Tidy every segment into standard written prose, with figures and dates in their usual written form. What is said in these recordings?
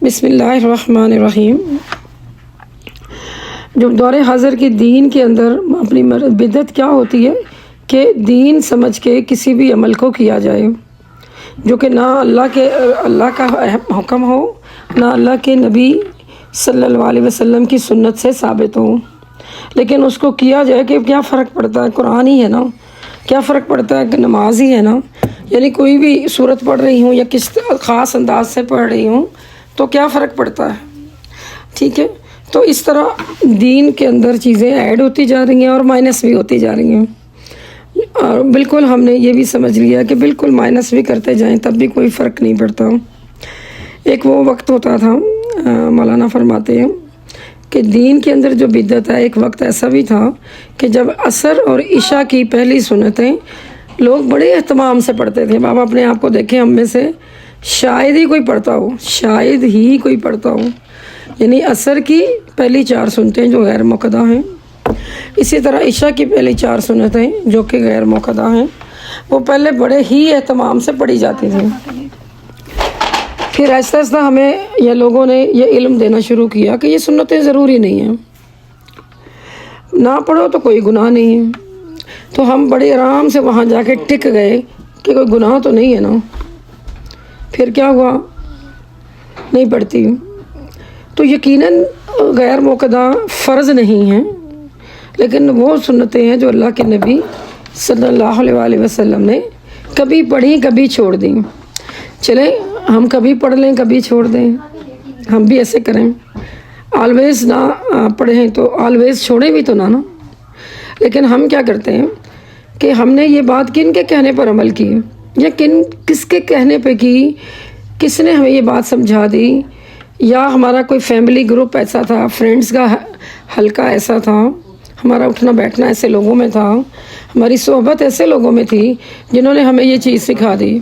بسم اللہ الرحمن الرحیم۔ جو دور حاضر کی دین کے اندر اپنی بدعت کیا ہوتی ہے کہ دین سمجھ کے کسی بھی عمل کو کیا جائے جو کہ نہ اللہ کا حکم ہو، نہ اللہ کے نبی صلی اللہ علیہ وسلم کی سنت سے ثابت ہو، لیکن اس کو کیا جائے کہ کیا فرق پڑتا ہے، قرآن ہی ہے نا، کیا فرق پڑتا ہے کہ نماز ہی ہے نا، یعنی کوئی بھی صورت پڑھ رہی ہوں یا کس خاص انداز سے پڑھ رہی ہوں تو کیا فرق پڑتا ہے، ٹھیک ہے۔ تو اس طرح دین کے اندر چیزیں ایڈ ہوتی جا رہی ہیں اور مائنس بھی ہوتی جا رہی ہیں، اور بالکل ہم نے یہ بھی سمجھ لیا کہ بالکل مائنس بھی کرتے جائیں تب بھی کوئی فرق نہیں پڑتا۔ ایک وہ وقت ہوتا تھا، مولانا فرماتے ہیں کہ دین کے اندر جو بدعت ہے، ایک وقت ایسا بھی تھا کہ جب عصر اور عشاء کی پہلی سنتیں لوگ بڑے اہتمام سے پڑھتے تھے۔ بابا اپنے آپ کو دیکھیں، ہم میں سے شاید ہی کوئی پڑھتا ہو، شاید ہی کوئی پڑھتا ہو، یعنی عصر کی پہلی 4 سنتیں جو غیر مقدہ ہیں، اسی طرح عشاء کی پہلی 4 سنتیں جو کہ غیر مقدہ ہیں، وہ پہلے بڑے ہی اہتمام سے پڑھی جاتی تھیں۔ پھر آہستہ آہستہ ہمیں یہ لوگوں نے یہ علم دینا شروع کیا کہ یہ سنتیں ضروری نہیں ہیں، نہ پڑھو تو کوئی گناہ نہیں ہے۔ تو ہم بڑے آرام سے وہاں جا کے ٹک گئے کہ کوئی گناہ تو نہیں ہے نا۔ پھر کیا ہوا، نہیں پڑھتی تو یقیناً غیر موقدہ فرض نہیں ہیں، لیکن وہ سنتیں ہیں جو اللہ کے نبی صلی اللہ علیہ وسلم نے کبھی پڑھی کبھی چھوڑ دیں۔ چلیں ہم کبھی پڑھ لیں کبھی چھوڑ دیں، ہم بھی ایسے کریں، آلویز نہ پڑھیں تو آلویز چھوڑیں بھی تو نہ۔ لیکن ہم کیا کرتے ہیں کہ ہم نے یہ بات کن کے کہنے پر عمل کی، یا کس کے کہنے پہ کی، کس نے ہمیں یہ بات سمجھا دی، یا ہمارا کوئی فیملی گروپ ایسا تھا، فرینڈز کا حلقہ ایسا تھا، ہمارا اٹھنا بیٹھنا ایسے لوگوں میں تھا، ہماری صحبت ایسے لوگوں میں تھی جنہوں نے ہمیں یہ چیز سکھا دی۔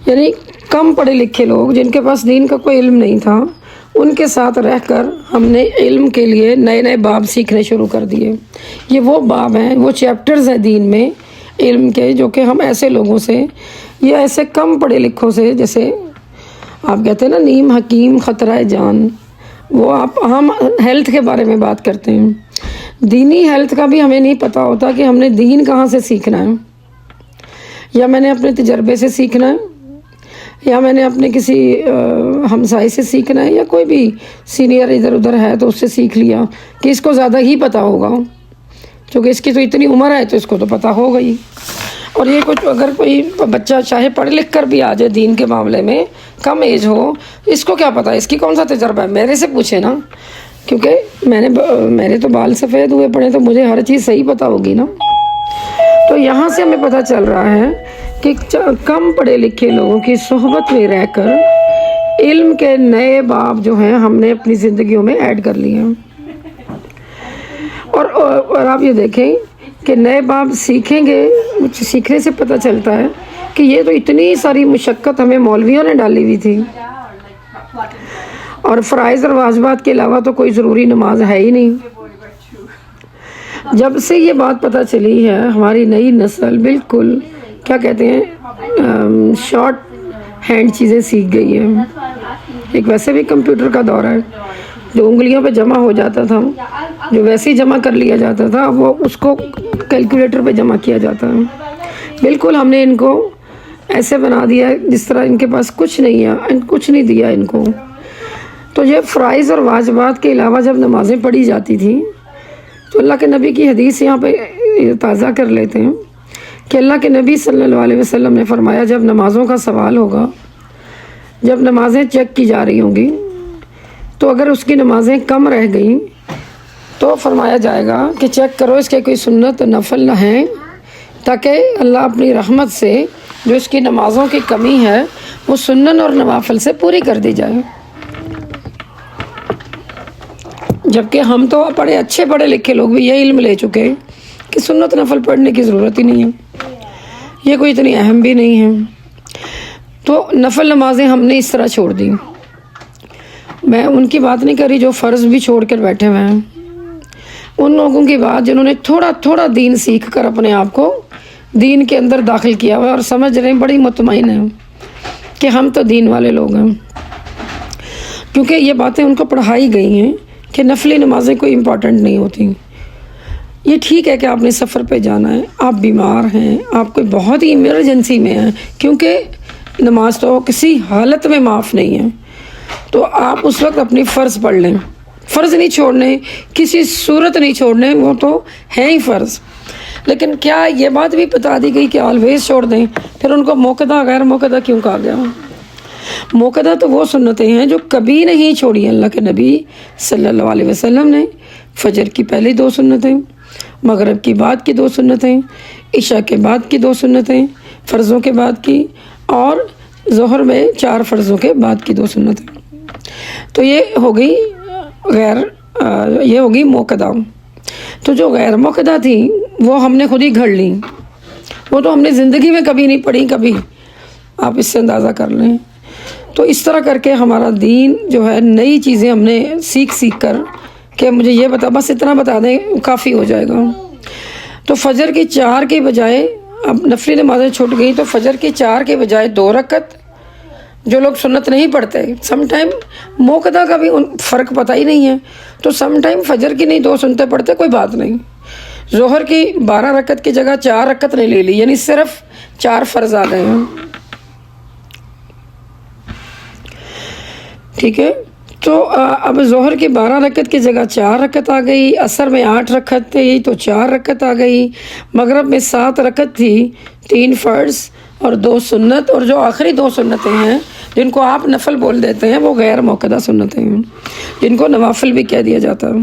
یعنی کم پڑھے لکھے لوگ جن کے پاس دین کا کوئی علم نہیں تھا، ان کے ساتھ رہ کر ہم نے علم کے لیے نئے نئے باب سیکھنے شروع کر دیے۔ یہ وہ باب ہیں، وہ چیپٹرز ہیں دین میں علم کے، جو کہ ہم ایسے لوگوں سے یا ایسے کم پڑھے لکھوں سے، جیسے آپ کہتے ہیں نا نیم حکیم خطرہ جان، وہ ہم ہیلتھ کے بارے میں بات کرتے ہیں، دینی ہیلتھ کا بھی ہمیں نہیں پتہ ہوتا کہ ہم نے دین کہاں سے سیکھنا ہے، یا میں نے اپنے تجربے سے سیکھنا ہے، یا میں نے اپنے کسی ہمسائے سے سیکھنا ہے، یا کوئی بھی سینئر ادھر ادھر ہے تو اس سے سیکھ لیا کہ اس کو زیادہ ہی پتہ ہوگا، کیونکہ اس کی تو اتنی عمر ہے تو اس کو تو پتہ ہوگا ہی۔ اور یہ کچھ اگر کوئی بچہ چاہے پڑھ لکھ کر بھی آ جائے دین کے معاملے میں، کم ایج ہو، اس کو کیا پتہ، اس کی کون سا تجربہ ہے، میرے سے پوچھے نا، کیونکہ میرے تو بال سفید ہوئے پڑے تو مجھے ہر چیز صحیح پتہ ہوگی نا۔ تو یہاں سے ہمیں پتہ چل رہا ہے کہ کم پڑھے لکھے لوگوں کی صحبت میں رہ کر علم کے نئے باب جو ہیں ہم نے اپنی زندگیوں میں ایڈ کر لیے ہیں، اور آپ یہ دیکھیں کہ نئے باب سیکھیں گے، سیکھنے سے پتہ چلتا ہے کہ یہ تو اتنی ساری مشقت ہمیں مولویوں نے ڈالی ہوئی تھی، اور فرائض اور واجبات کے علاوہ تو کوئی ضروری نماز ہے ہی نہیں۔ جب سے یہ بات پتہ چلی ہے، ہماری نئی نسل بالکل کیا کہتے ہیں شارٹ ہینڈ چیزیں سیکھ گئی ہے۔ ایک ویسے بھی کمپیوٹر کا دور ہے، جو انگلیوں پہ جمع ہو جاتا تھا، جو ویسے ہی جمع کر لیا جاتا تھا، وہ اس کو کیلکولیٹر پہ جمع کیا جاتا ہے۔ بالکل ہم نے ان کو ایسے بنا دیا جس طرح ان کے پاس کچھ نہیں ہے، کچھ نہیں دیا ان کو۔ تو یہ فرائض اور واجبات کے علاوہ جب نمازیں پڑھی جاتی تھیں تو اللہ کے نبی کی حدیث یہاں پہ تازہ کر لیتے ہیں کہ اللہ کے نبی صلی اللہ علیہ وسلم نے فرمایا، جب نمازوں کا سوال ہوگا، جب نمازیں چیک کی جا رہی ہوں گی، تو اگر اس کی نمازیں کم رہ گئیں تو فرمایا جائے گا کہ چیک کرو اس کے کوئی سنت نفل نہ ہیں، تاکہ اللہ اپنی رحمت سے جو اس کی نمازوں کی کمی ہے وہ سنن اور نوافل سے پوری کر دی جائے۔ جبکہ ہم تو اچھے پڑھے لکھے لوگ بھی یہ علم لے چکے کہ سنت نفل پڑھنے کی ضرورت ہی نہیں ہے، یہ کوئی اتنی اہم بھی نہیں ہے، تو نفل نمازیں ہم نے اس طرح چھوڑ دی۔ میں ان کی بات نہیں کر رہی جو فرض بھی چھوڑ کر بیٹھے ہوئے ہیں، ان لوگوں کی بات جنہوں نے تھوڑا تھوڑا دین سیکھ کر اپنے آپ کو دین کے اندر داخل کیا ہوا اور سمجھ رہے ہیں، بڑی مطمئن ہیں کہ ہم تو دین والے لوگ ہیں، کیونکہ یہ باتیں ان کو پڑھائی گئی ہیں کہ نفلی نمازیں کوئی امپورٹنٹ نہیں ہوتی۔ یہ ٹھیک ہے کہ آپ نے سفر پہ جانا ہے، آپ بیمار ہیں، آپ کوئی بہت ہی ایمرجنسی میں ہیں، کیونکہ نماز تو کسی حالت میں معاف نہیں ہے، تو آپ اس وقت اپنی فرض پڑھ لیں۔ فرض نہیں چھوڑنے، کسی صورت نہیں چھوڑنے، وہ تو ہے ہی فرض۔ لیکن کیا یہ بات بھی بتا دی گئی کہ آلویز چھوڑ دیں؟ پھر ان کو موقدہ غیر موقدہ کیوں کہا گیا؟ موقدہ تو وہ سنتیں ہیں جو کبھی نہیں چھوڑی اللہ کے نبی صلی اللہ علیہ وسلم نے۔ فجر کی پہلی 2 سنتیں، مغرب کی بعد کی 2 سنتیں، عشاء کے بعد کی 2 سنتیں فرضوں کے بعد کی، اور ظہر میں 4 فرضوں کے بعد کی 2 سنتیں۔ تو یہ ہو گئی موقدہ۔ تو جو غیر موقدہ تھی وہ ہم نے خود ہی گھڑ لیں، وہ تو ہم نے زندگی میں کبھی نہیں پڑھی، کبھی آپ اس سے اندازہ کر لیں۔ تو اس طرح کر کے ہمارا دین جو ہے، نئی چیزیں ہم نے سیکھ کر کہ مجھے یہ بس اتنا بتا دیں کافی ہو جائے گا۔ تو فجر کی 4 کے بجائے، اب نفلی نمازیں چھوٹ گئی تو فجر کی 4 کے بجائے 2 رکعت، جو لوگ سنت نہیں پڑھتے، سم ٹائم موقدہ کا بھی فرق پتہ ہی نہیں ہے، تو سم ٹائم فجر کی نہیں 2 سنتیں پڑھتے، کوئی بات نہیں۔ ظہر کی 12 رکعت کی جگہ 4 رکعت نے لے لی، یعنی صرف 4 فرض آ گئے ہیں، ٹھیک ہے۔ تو اب ظہر کی 12 رکعت کی جگہ 4 رکعت آ گئی، عصر میں 8 رکعت تھی تو 4 رکعت آ گئی، مغرب میں 7 رکعت تھی، 3 فرض اور 2 سنت، اور جو آخری 2 سنتیں ہیں جن کو آپ نفل بول دیتے ہیں وہ غیر موقدہ سنتیں ہیں، جن کو نوافل بھی کہہ دیا جاتا ہے۔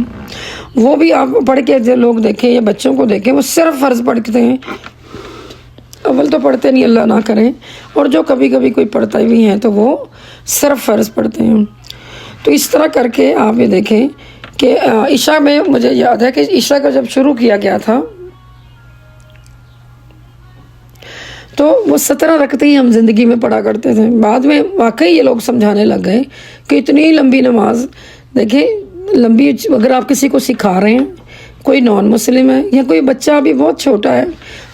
وہ بھی آپ پڑھ کے جو لوگ دیکھیں یا بچوں کو دیکھیں، وہ صرف فرض پڑھتے ہیں، اول تو پڑھتے نہیں، اللہ نہ کریں، اور جو کبھی کبھی کوئی پڑھتا بھی ہیں تو وہ صرف فرض پڑھتے ہیں۔ تو اس طرح کر کے آپ یہ دیکھیں کہ عشاء میں مجھے یاد ہے کہ عشاء کا جب شروع کیا گیا تھا تو وہ 17 رکعتیں ہی ہم زندگی میں پڑھا کرتے تھے۔ بعد میں واقعی یہ لوگ سمجھانے لگ گئے کہ اتنی لمبی نماز، دیکھیں لمبی، اگر آپ کسی کو سکھا رہے ہیں، کوئی نان مسلم ہے یا کوئی بچہ ابھی بہت چھوٹا ہے،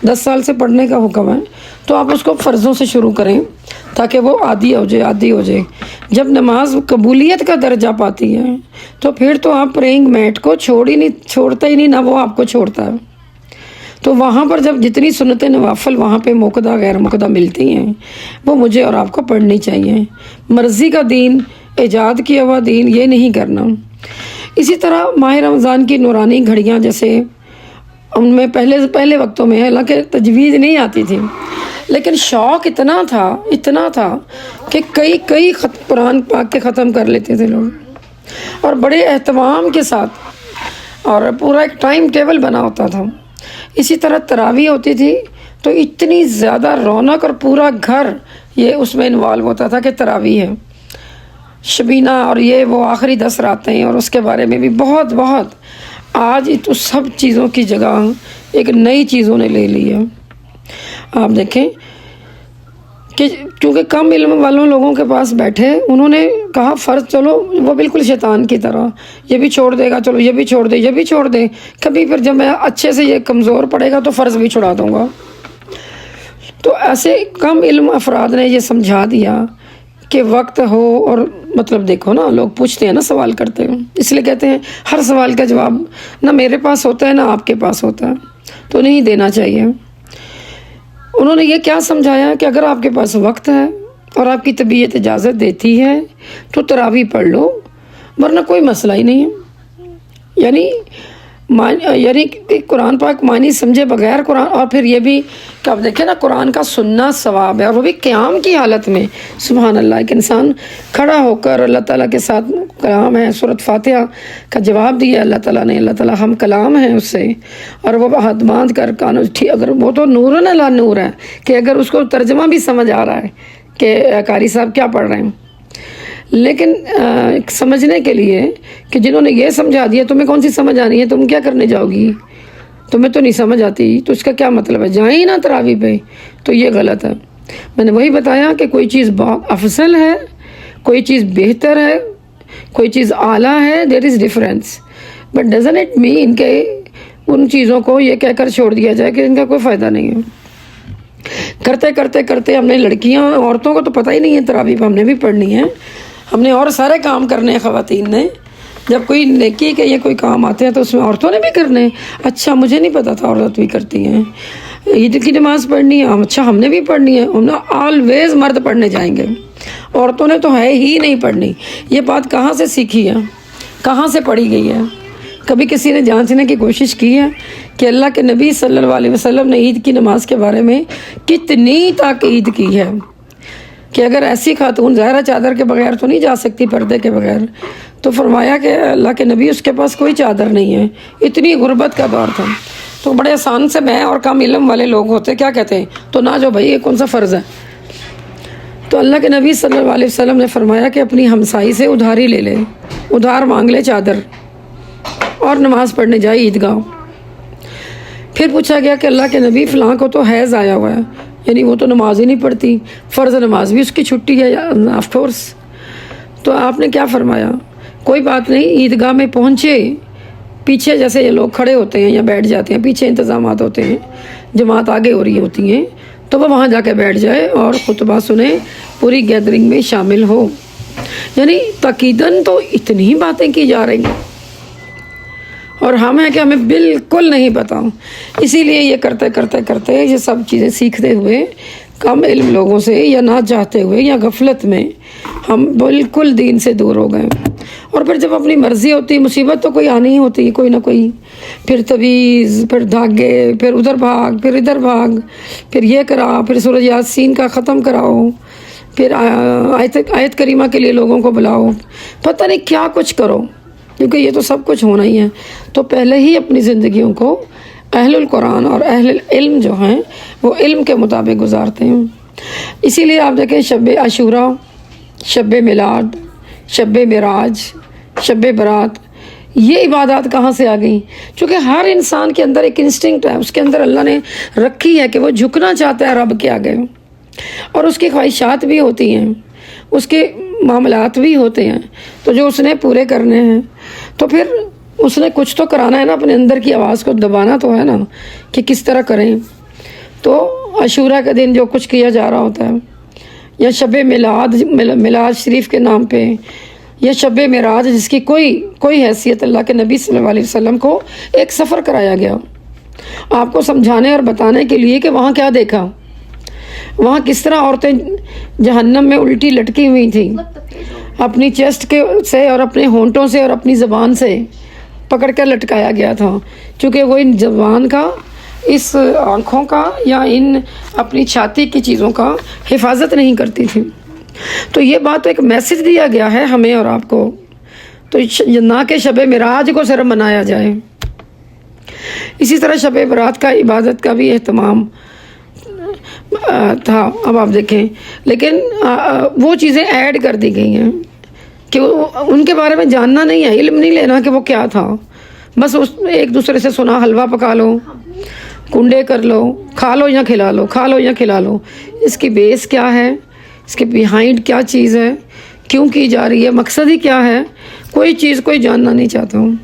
10 سال سے پڑھنے کا حکم ہے، تو آپ اس کو فرضوں سے شروع کریں تاکہ وہ عادی ہو جائے۔ جب نماز قبولیت کا درجہ پاتی ہے تو پھر تو آپ پریئنگ میٹ کو چھوڑتا ہی نہیں، نہ وہ آپ کو چھوڑتا ہے۔ تو وہاں پر جب جتنی سنت نوافل وہاں پہ موقدہ غیر موقدہ ملتی ہیں، وہ مجھے اور آپ کو پڑھنی چاہیے۔ مرضی کا دین، ایجاد کیا ہوا دین، یہ نہیں کرنا۔ اسی طرح ماہ رمضان کی نورانی گھڑیاں، جیسے ان میں پہلے وقتوں میں حالانکہ تجوید نہیں آتی تھی، لیکن شوق اتنا تھا کہ کئی قرآن پاک کے ختم کر لیتے تھے لوگ، اور بڑے اہتمام کے ساتھ، اور پورا ایک ٹائم ٹیبل بنا ہوتا تھا۔ اسی طرح تراویح ہوتی تھی تو اتنی زیادہ رونق، اور پورا گھر یہ اس میں انوالو ہوتا تھا کہ تراویح ہے، شبینہ، اور یہ وہ آخری 10 راتیں، اور اس کے بارے میں بھی بہت۔ آج تو سب چیزوں کی جگہ ایک نئی چیزوں نے لے لی ہے۔ آپ دیکھیں کہ کیونکہ کم علم والوں لوگوں کے پاس بیٹھے، انہوں نے کہا فرض چلو، وہ بالکل شیطان کی طرح، یہ بھی چھوڑ دے گا، چلو یہ بھی چھوڑ دے، کبھی پھر جب میں اچھے سے یہ کمزور پڑے گا تو فرض بھی چھڑا دوں گا۔ تو ایسے کم علم افراد نے یہ سمجھا دیا کہ وقت ہو، اور مطلب دیکھو نا، لوگ پوچھتے ہیں نا، سوال کرتے ہیں، اس لیے کہتے ہیں ہر سوال کا جواب نہ میرے پاس ہوتا ہے نہ آپ کے پاس ہوتا ہے، تو نہیں دینا چاہیے۔ انہوں نے یہ کیا سمجھایا کہ اگر آپ کے پاس وقت ہے اور آپ کی طبیعت اجازت دیتی ہے تو تراویح پڑھ لو، ورنہ کوئی مسئلہ ہی نہیں ہے۔ یعنی کہ قرآن پاک معنی سمجھے بغیر قرآن، اور پھر یہ بھی کہ آپ دیکھیں نا، قرآن کا سننا ثواب ہے، اور وہ بھی قیام کی حالت میں۔ سبحان اللہ، ایک انسان کھڑا ہو کر اللہ تعالیٰ کے ساتھ کلام ہے، سورۃ فاتحہ کا جواب دیا اللہ تعالیٰ نے، اللہ تعالیٰ ہم کلام ہیں اس سے، اور وہ ہاتھ باندھ کر اگر وہ تو نور لا نور ہے کہ اگر اس کو ترجمہ بھی سمجھ آ رہا ہے کہ قاری صاحب کیا پڑھ رہے ہیں، لیکن سمجھنے کے لیے کہ جنہوں نے یہ سمجھا دیا، تمہیں کون سی سمجھ آنی ہے، تم کیا کرنے جاؤ گی، تمہیں تو نہیں سمجھ آتی، تو اس کا کیا مطلب ہے، جائیں ہی نا تراویح پہ، تو یہ غلط ہے۔ میں نے وہی بتایا کہ کوئی چیز بہت افضل ہے، کوئی چیز بہتر ہے، کوئی چیز اعلیٰ ہے، there is difference, but doesn't it mean کہ ان چیزوں کو یہ کہہ کر چھوڑ دیا جائے کہ ان کا کوئی فائدہ نہیں ہے۔ کرتے کرتے کرتے ہم نے لڑکیاں عورتوں کو تو پتہ ہی نہیں ہے تراویح ہم نے بھی پڑھنی ہے، ہم نے اور سارے کام کرنے ہیں خواتین نے. جب کوئی نیکی کے یہ کوئی کام آتے ہیں تو اس میں عورتوں نے بھی کرنے ہیں. اچھا مجھے نہیں پتا تھا عورت بھی کرتی ہیں. عید کی نماز پڑھنی ہے، اچھا ہم نے بھی پڑھنی ہے. ہم نے آلویز مرد پڑھنے جائیں گے، عورتوں نے تو ہے ہی نہیں پڑھنی. یہ بات کہاں سے سیکھی ہے، کہاں سے پڑھی گئی ہے؟ کبھی کسی نے جانچنے کی کوشش کی ہے کہ اللہ کے نبی صلی اللہ علیہ وسلم نے عید کی نماز کے بارے میں کتنی تاکید کی ہے کہ اگر ایسی خاتون ظاہرہ چادر کے بغیر تو نہیں جا سکتی، پردے کے بغیر، تو فرمایا کہ اللہ کے نبی اس کے پاس کوئی چادر نہیں ہے. اتنی غربت کا دور تھا. تو بڑے آسان سے میں اور کم علم والے لوگ ہوتے کیا کہتے ہیں، تو نہ جو بھائی یہ کون سا فرض ہے. تو اللہ کے نبی صلی اللہ علیہ وسلم نے فرمایا کہ اپنی ہمسائی سے ادھاری لے لے، ادھار مانگ لے چادر، اور نماز پڑھنے جائے عیدگاہ. پھر پوچھا گیا کہ اللہ کے نبی فلاں کو تو حیض آیا ہوا ہے، یعنی وہ تو نماز ہی نہیں پڑھتی، فرض نماز بھی اس کی چھٹی ہے آف کورس. تو آپ نے کیا فرمایا؟ کوئی بات نہیں، عیدگاہ میں پہنچے، پیچھے جیسے یہ لوگ کھڑے ہوتے ہیں یا بیٹھ جاتے ہیں، پیچھے انتظامات ہوتے ہیں، جماعت آگے ہو رہی ہوتی ہیں، تو وہ وہاں جا کے بیٹھ جائے اور خطبہ سنے، پوری گیدرنگ میں شامل ہو. یعنی تاکیداً تو اتنی باتیں کی جا رہی ہیں اور ہم ہیں کہ ہمیں بالکل نہیں پتہ. اسی لیے یہ کرتے کرتے کرتے یہ سب چیزیں سیکھتے ہوئے کم علم لوگوں سے یا نہ چاہتے ہوئے یا غفلت میں ہم بالکل دین سے دور ہو گئے. اور پھر جب اپنی مرضی ہوتی، مصیبت تو کوئی آنی ہی ہوتی، کوئی نہ کوئی، پھر تعویذ، پھر دھاگے، پھر ادھر بھاگ، پھر ادھر بھاگ، پھر یہ کرا، پھر سورہ یاسین کا ختم کراؤ، پھر آیت کریمہ کے لیے لوگوں کو بلاؤ، پتہ نہیں کیا کچھ کرو، کیونکہ یہ تو سب کچھ ہونا ہی ہے. تو پہلے ہی اپنی زندگیوں کو اہل القرآن اور اہل العلم جو ہیں وہ علم کے مطابق گزارتے ہیں. اسی لیے آپ دیکھیں شب عاشوراء، شب میلاد، شب معراج، شب برات، یہ عبادات کہاں سے آ گئیں؟ چونکہ ہر انسان کے اندر ایک انسٹنکٹ ہے، اس کے اندر اللہ نے رکھی ہے کہ وہ جھکنا چاہتا ہے رب کے آگے، اور اس کی خواہشات بھی ہوتی ہیں، اس کے معاملات بھی ہوتے ہیں، تو جو اس نے پورے کرنے ہیں. تو پھر اس نے کچھ تو کرانا ہے نا، اپنے اندر کی آواز کو دبانا تو ہے نا کہ کس طرح کریں. تو عاشوراء کے دن جو کچھ کیا جا رہا ہوتا ہے، یا شب میلاد شریف کے نام پہ، یا شب معراج جس کی کوئی حیثیت، اللہ کے نبی صلی اللہ علیہ وسلم کو ایک سفر کرایا گیا آپ کو سمجھانے اور بتانے کے لیے کہ وہاں کیا دیکھا، وہاں کس طرح عورتیں جہنم میں الٹی لٹکی ہوئی تھیں، اپنی چیسٹ کے سے اور اپنے ہونٹوں سے اور اپنی زبان سے پکڑ کر لٹکایا گیا تھا، چونکہ وہ ان زبان کا، اس آنکھوں کا یا ان اپنی چھاتی کی چیزوں کا حفاظت نہیں کرتی تھی. تو یہ بات ایک میسج دیا گیا ہے ہمیں اور آپ کو. تو نہ کہ شب معراج کو صرف منایا جائے. اسی طرح شب برات کا عبادت کا بھی اہتمام تھا. اب آپ دیکھیں، لیکن وہ چیزیں ایڈ کر دی گئی ہیں کہ ان کے بارے میں جاننا نہیں ہے، علم نہیں لینا کہ وہ کیا تھا. بس ایک دوسرے سے سنا، حلوہ پکا لو، کنڈے کر لو، کھا لو یا کھلا لو، کھا لو یا کھلا لو. اس کی بیس کیا ہے، اس کے بیہائنڈ کیا چیز ہے، کیوں کی جا رہی ہے، مقصد ہی کیا ہے، کوئی چیز کوئی جاننا نہیں چاہتا ہوں.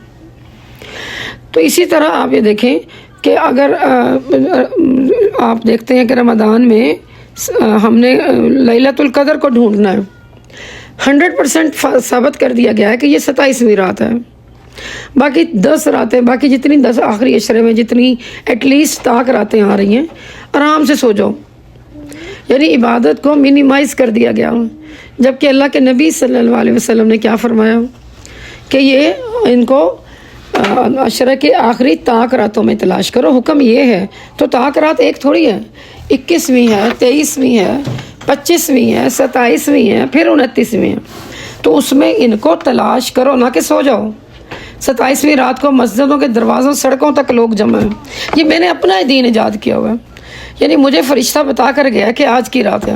تو اسی طرح آپ یہ دیکھیں کہ اگر آپ دیکھتے ہیں کہ رمضان میں ہم نے لیلۃ القدر کو ڈھونڈنا ہے، 100% ثابت کر دیا گیا ہے کہ یہ 27ویں رات ہے. باقی 10 راتیں، باقی جتنی 10 آخری عشرے میں جتنی ایٹ لیسٹ طاق راتیں آ رہی ہیں، آرام سے سو جاؤ. یعنی عبادت کو منیمائز کر دیا گیا. جبکہ اللہ کے نبی صلی اللہ علیہ وسلم نے کیا فرمایا کہ یہ ان کو عشرہ کے آخری طاق راتوں میں تلاش کرو. حکم یہ ہے. تو طاق رات ایک تھوڑی ہے، 21ویں ہے، 23ویں ہے، 25ویں ہے، 27ویں ہے، پھر 29ویں ہے. تو اس میں ان کو تلاش کرو، نہ کہ سو جاؤ. 27ویں رات کو مسجدوں کے دروازوں، سڑکوں تک لوگ جمع ہیں. یہ میں نے اپنا دین ایجاد کیا ہوا ہے. یعنی مجھے فرشتہ بتا کر گیا کہ آج کی رات ہے،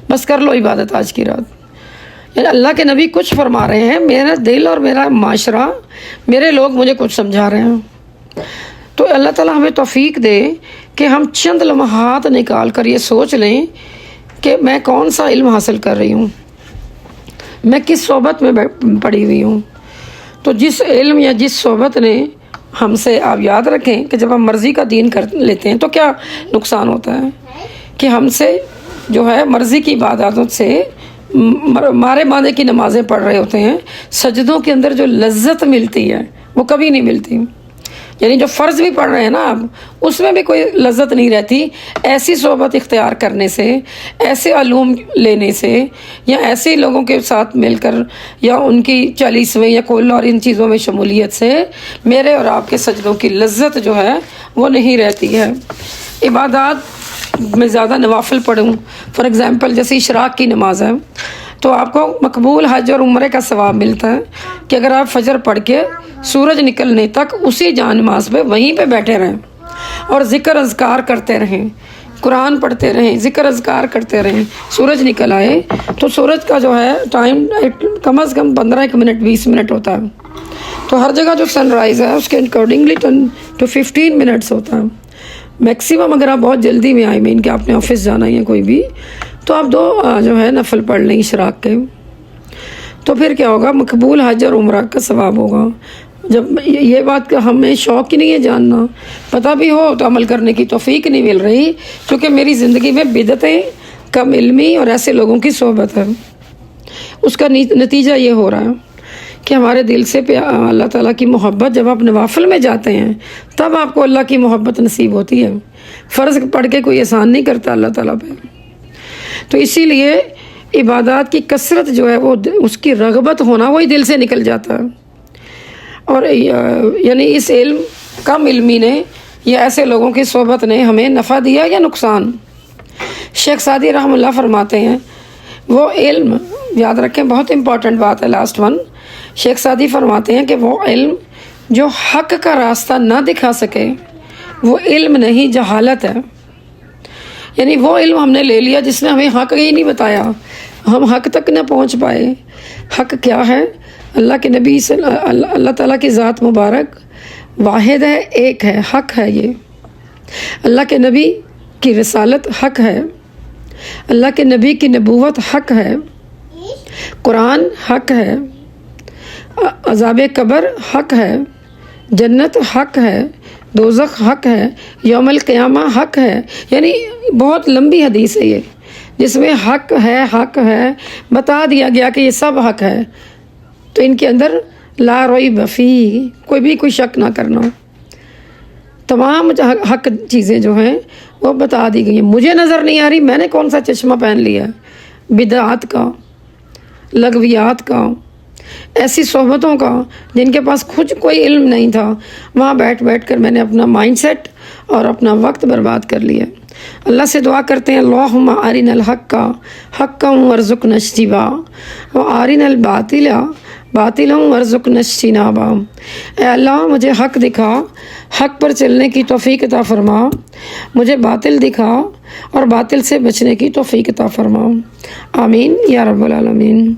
بس کر لو عبادت آج کی رات. یعنی اللہ کے نبی کچھ فرما رہے ہیں، میرا دل اور میرا معاشرہ، میرے لوگ مجھے کچھ سمجھا رہے ہیں. تو اللہ تعالیٰ ہمیں توفیق دے کہ ہم چند لمحات نکال کر یہ سوچ لیں کہ میں کون سا علم حاصل کر رہی ہوں، میں کس صحبت میں پڑی ہوئی ہوں. تو جس علم یا جس صحبت نے ہم سے، آپ یاد رکھیں کہ جب ہم مرضی کا دین کر لیتے ہیں تو کیا نقصان ہوتا ہے کہ ہم سے جو ہے مرضی کی عباداتوں سے مارے باندھے کی نمازیں پڑھ رہے ہوتے ہیں، سجدوں کے اندر جو لذت ملتی ہے وہ کبھی نہیں ملتی. یعنی جو فرض بھی پڑھ رہے ہیں نا آپ، اس میں بھی کوئی لذت نہیں رہتی. ایسی صحبت اختیار کرنے سے، ایسے علوم لینے سے، یا ایسے لوگوں کے ساتھ مل کر، یا ان کی چالیس میں یا کل اور ان چیزوں میں شمولیت سے میرے اور آپ کے سجدوں کی لذت جو ہے وہ نہیں رہتی ہے. عبادات میں زیادہ نوافل پڑھوں، فار ایگزامپل جیسے اشراق کی نماز ہے، تو آپ کو مقبول حج اور عمرے کا ثواب ملتا ہے کہ اگر آپ فجر پڑھ کے سورج نکلنے تک اسی جان نماز پہ وہیں پہ بیٹھے رہیں اور ذکر اذکار کرتے رہیں، قرآن پڑھتے رہیں، ذکر اذکار کرتے رہیں، سورج نکل آئے تو سورج کا جو ہے ٹائم کم از کم 15 منٹ 20 منٹ ہوتا ہے. تو ہر جگہ جو سن رائز ہے اس کے اکارڈنگلی 10 to 15 منٹس ہوتا ہے میکسیمم. اگر آپ بہت جلدی میں آئے مین کہ آپ نے آفس جانا ہے یا کوئی بھی، تو آپ 2 جو ہے نفل پڑھ لیں اشراق کے، تو پھر کیا ہوگا، مقبول حج اور عمرہ کا ثواب ہوگا. جب یہ بات کا ہمیں شوق ہی نہیں ہے جاننا، پتہ بھی ہو تو عمل کرنے کی توفیق نہیں مل رہی، کیونکہ میری زندگی میں بدعتیں، کم علمی اور ایسے لوگوں کی صحبت ہے. اس کا نتیجہ یہ ہو رہا ہے کہ ہمارے دل سے اللہ تعالیٰ کی محبت، جب آپ نوافل میں جاتے ہیں تب آپ کو اللہ کی محبت نصیب ہوتی ہے. فرض پڑھ کے کوئی احسان نہیں کرتا اللہ تعالیٰ پہ. تو اسی لیے عبادات کی کثرت جو ہے وہ اس کی رغبت ہونا وہی دل سے نکل جاتا ہے. اور یعنی اس کم علمی نے یا ایسے لوگوں کی صحبت نے ہمیں نفع دیا یا نقصان. شیخ سعدی رحمہ اللہ فرماتے ہیں وہ علم، یاد رکھیں بہت امپورٹنٹ بات ہے، لاسٹ ون. شیخ سعدی فرماتے ہیں کہ وہ علم جو حق کا راستہ نہ دکھا سکے وہ علم نہیں، جہالت ہے. یعنی وہ علم ہم نے لے لیا جس نے ہمیں حق ہی نہیں بتایا، ہم حق تک نہ پہنچ پائے. حق کیا ہے؟ اللہ کے نبی اللہ تعالیٰ کی ذات مبارک واحد ہے، ایک ہے، حق ہے. یہ اللہ کے نبی کی رسالت حق ہے، اللہ کے نبی کی نبوت حق ہے، قرآن حق ہے، عذاب قبر حق ہے، جنت حق ہے، دوزخ حق ہے، یوم القیامہ حق ہے. یعنی بہت لمبی حدیث ہے یہ، جس میں حق ہے بتا دیا گیا کہ یہ سب حق ہے. تو ان کے اندر لا ریب فیہ، کوئی شک نہ کرنا. تمام حق چیزیں جو ہیں وہ بتا دی گئی ہیں. مجھے نظر نہیں آ رہی، میں نے کون سا چشمہ پہن لیا بدعات کا، لغویات کا، ایسی صحبتوں کا جن کے پاس خود کوئی علم نہیں تھا، وہاں بیٹھ کر میں نے اپنا مائنڈ سیٹ اور اپنا وقت برباد کر لیا. اللہ سے دعا کرتے ہیں اللہم ارنا الحق حقا وارزقنا اتباعہ وارنا الباطل باطلا وارزقنا اجتنابہ. اے اللہ مجھے حق دکھا، حق پر چلنے کی توفیق عطا فرما، مجھے باطل دکھا اور باطل سے بچنے کی توفیق عطا فرما. آمین یا رب العالمین.